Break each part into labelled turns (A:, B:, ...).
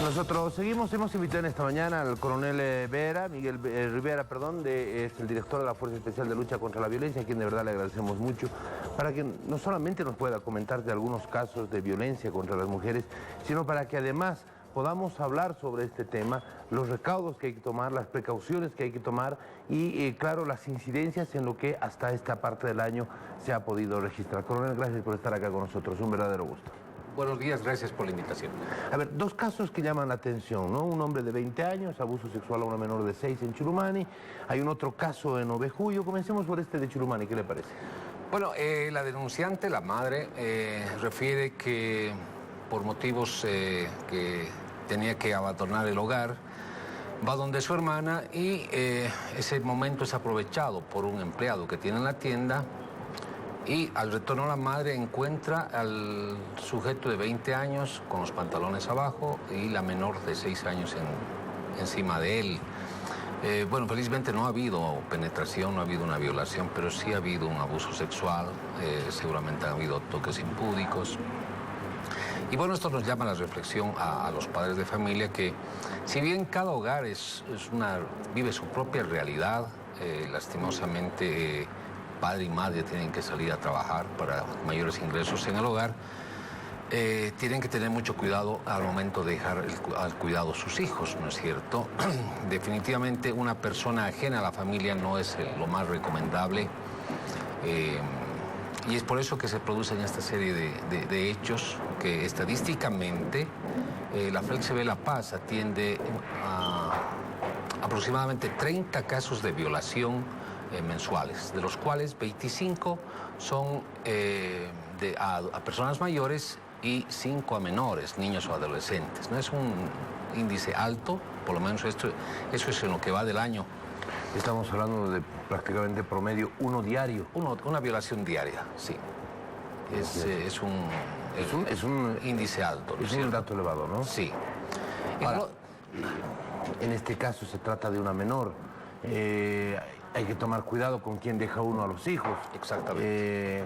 A: Nosotros seguimos, hemos invitado en esta mañana al coronel Miguel Rivera, es el director de la Fuerza Especial de Lucha contra la Violencia, a quien de verdad le agradecemos mucho, para que no solamente nos pueda comentar de algunos casos de violencia contra las mujeres, sino para que además podamos hablar sobre este tema, los recaudos que hay que tomar, las precauciones que hay que tomar y, claro, las incidencias en lo que hasta esta parte del año se ha podido registrar. Coronel, gracias por estar acá con nosotros, un verdadero gusto.
B: Buenos días, gracias por la invitación.
A: A ver, dos casos que llaman la atención, ¿no? Un hombre de 20 años, abuso sexual a una menor de 6 en Churumani. Hay un otro caso en Ovejuyo. Comencemos por este de Churumani, ¿qué le parece?
B: Bueno, la denunciante, la madre, refiere que por motivos que tenía que abandonar el hogar, va donde su hermana y ese momento es aprovechado por un empleado que tiene en la tienda. Y al retorno la madre encuentra al sujeto de 20 años con los pantalones abajo y la menor de 6 años encima de él. Bueno, felizmente no ha habido penetración, no ha habido una violación, pero sí ha habido un abuso sexual, seguramente ha habido toques impúdicos. Y bueno, esto nos llama a la reflexión a los padres de familia que, si bien cada hogar vive su propia realidad, lastimosamente padre y madre tienen que salir a trabajar para mayores ingresos en el hogar, tienen que tener mucho cuidado al momento de dejar al cuidado sus hijos, ¿no es cierto? Definitivamente una persona ajena a la familia no es lo más recomendable y es por eso que se producen esta serie de hechos que estadísticamente la FLEXCB La Paz atiende a aproximadamente 30 casos de violación mensuales, de los cuales 25 son a personas mayores y 5 a menores, niños o adolescentes. No es un índice alto, por lo menos eso es en lo que va del año.
A: Estamos hablando de prácticamente promedio uno diario.
B: Una violación diaria, sí. Es un índice alto.
A: Es un dato elevado, ¿no?
B: Sí.
A: Ahora, en este caso se trata de una menor. Hay que tomar cuidado con quién deja uno a los hijos.
B: Exactamente.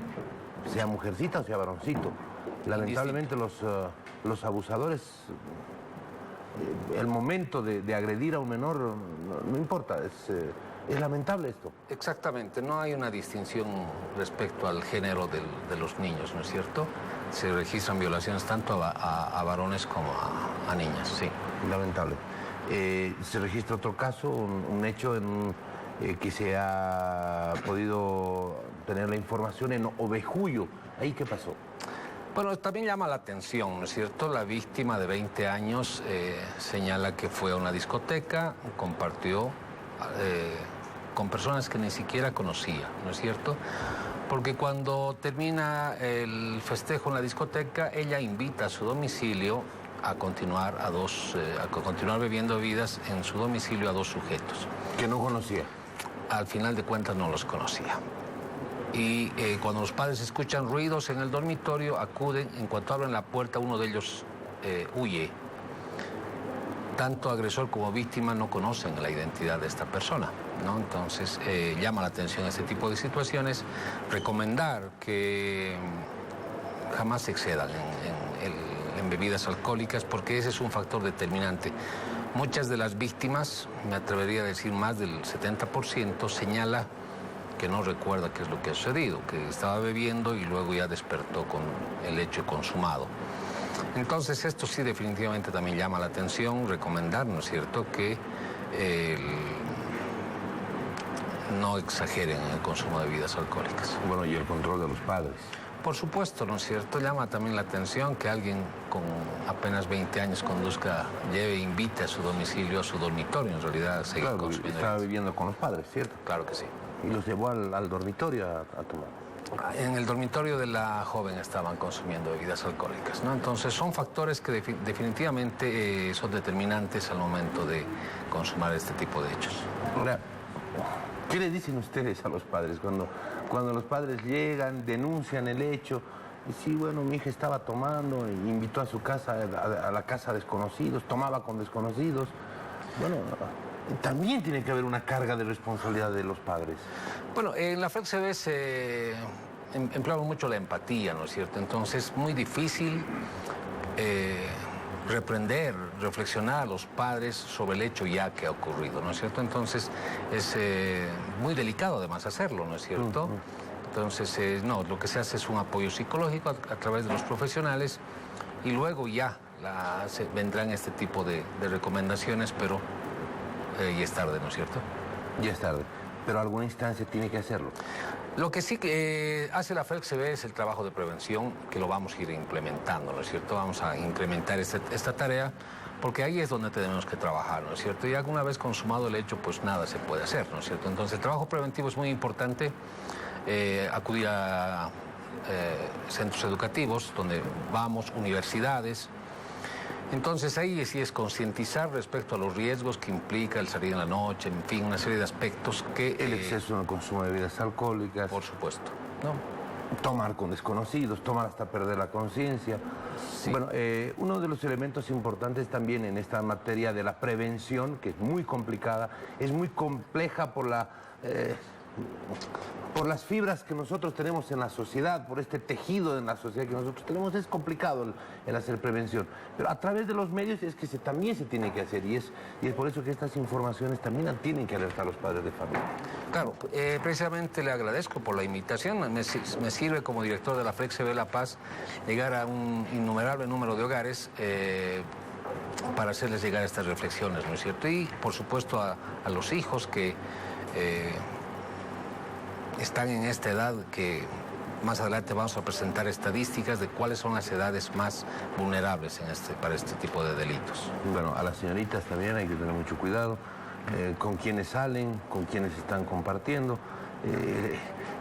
A: Sea mujercita o sea varoncito. Lamentablemente los abusadores, el momento de agredir a un menor, no importa, es lamentable esto.
B: Exactamente, no hay una distinción respecto al género de los niños, ¿no es cierto? Se registran violaciones tanto a varones como a niñas, sí.
A: Lamentable. Se registra otro caso, un hecho que se ha podido tener la información en Ovejuyo. ¿Ahí qué pasó?
B: Bueno, también llama la atención, ¿no es cierto? La víctima de 20 años señala que fue a una discoteca, compartió con personas que ni siquiera conocía, ¿no es cierto? Porque cuando termina el festejo en la discoteca, ella invita a su domicilio a continuar bebiendo bebidas en su domicilio a 2 sujetos.
A: ¿Que no conocía?
B: Al final de cuentas no los conocía. Y cuando los padres escuchan ruidos en el dormitorio, acuden. En cuanto abren la puerta, uno de ellos huye. Tanto agresor como víctima no conocen la identidad de esta persona, ¿no? Entonces llama la atención este tipo de situaciones. Recomendar que jamás se excedan en bebidas alcohólicas, porque ese es un factor determinante. Muchas de las víctimas, me atrevería a decir más del 70%, señala que no recuerda qué es lo que ha sucedido, que estaba bebiendo y luego ya despertó con el hecho consumado. Entonces esto sí definitivamente también llama la atención, recomendar, ¿no es cierto?, que no exageren en el consumo de bebidas alcohólicas.
A: Bueno, y el control de los padres.
B: Por supuesto, ¿no es cierto? Llama también la atención que alguien con apenas 20 años lleve e invite a su domicilio, a su dormitorio, en realidad, a seguir consumiendo.
A: Estaba viviendo con los padres, ¿cierto?
B: Claro que sí.
A: ¿Y los llevó al dormitorio a tomar?
B: En el dormitorio de la joven estaban consumiendo bebidas alcohólicas, ¿no? Entonces son factores que definitivamente son determinantes al momento de consumar este tipo de hechos.
A: Ahora, ¿qué le dicen ustedes a los padres cuando los padres llegan, denuncian el hecho? Y sí, bueno, mi hija estaba tomando, invitó a su casa, a la casa a desconocidos, tomaba con desconocidos. Bueno, también tiene que haber una carga de responsabilidad de los padres.
B: Bueno, en la FLEXCB se empleamos mucho la empatía, ¿no es cierto? Entonces es muy difícil reprender, reflexionar a los padres sobre el hecho ya que ha ocurrido, ¿no es cierto? Entonces es muy delicado además hacerlo, ¿no es cierto? Entonces, no, lo que se hace es un apoyo psicológico a través de los profesionales y luego ya vendrán este tipo de recomendaciones, pero ya es tarde, ¿no es cierto?
A: Ya es tarde, pero alguna instancia tiene que hacerlo.
B: Lo que sí que hace la FLCB es el trabajo de prevención, que lo vamos a ir implementando, ¿no es cierto? Vamos a incrementar esta tarea, porque ahí es donde tenemos que trabajar, ¿no es cierto? Y alguna vez consumado el hecho, pues nada se puede hacer, ¿no es cierto? Entonces el trabajo preventivo es muy importante, acudir a centros educativos, donde vamos, universidades. Entonces ahí sí es concientizar respecto a los riesgos que implica el salir en la noche, en fin, una serie de aspectos que...
A: El exceso en el consumo de bebidas alcohólicas.
B: Por supuesto, ¿no?
A: Tomar con desconocidos, tomar hasta perder la conciencia. Sí. Bueno, uno de los elementos importantes también en esta materia de la prevención, que es muy complicada, es muy compleja por las fibras que nosotros tenemos en la sociedad, por este tejido en la sociedad que nosotros tenemos, es complicado el hacer prevención. Pero a través de los medios es que también se tiene que hacer y es por eso que estas informaciones también tienen que alertar a los padres de familia.
B: Claro, precisamente le agradezco por la invitación. Me sirve como director de la FLCB La Paz llegar a un innumerable número de hogares para hacerles llegar estas reflexiones, ¿no es cierto? Y, por supuesto, a los hijos que... están en esta edad que más adelante vamos a presentar estadísticas de cuáles son las edades más vulnerables para este tipo de delitos.
A: Bueno, a las señoritas también hay que tener mucho cuidado con quienes salen, con quienes están compartiendo.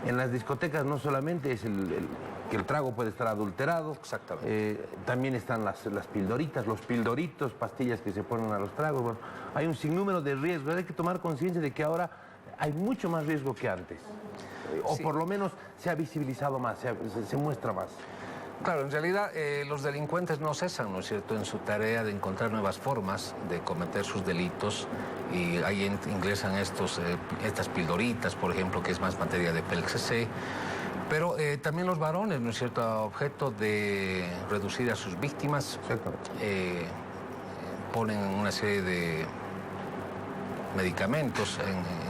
A: En las discotecas no solamente es que el trago puede estar adulterado.
B: Exactamente.
A: También están las pildoritas, los pildoritos, pastillas que se ponen a los tragos. Bueno, hay un sinnúmero de riesgos. Hay que tomar conciencia de que ahora hay mucho más riesgo que antes. O sí, por lo menos se ha visibilizado más, se muestra más.
B: Claro, en realidad los delincuentes no cesan, ¿no es cierto?, en su tarea de encontrar nuevas formas de cometer sus delitos y ahí ingresan estas pildoritas, por ejemplo, que es más materia de PLCC, pero también los varones, ¿no es cierto?, a objeto de reducir a sus víctimas, ponen una serie de medicamentos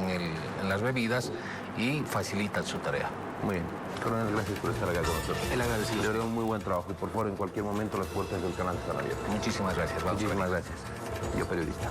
B: en las bebidas y facilitan su tarea.
A: Muy bien. Coronel, gracias por estar acá con nosotros.
B: El agradecido.
A: De verdad, un muy buen trabajo y por favor, en cualquier momento las puertas del canal están abiertas.
B: Muchísimas gracias.
A: Muchísimas gracias. Yo periodista.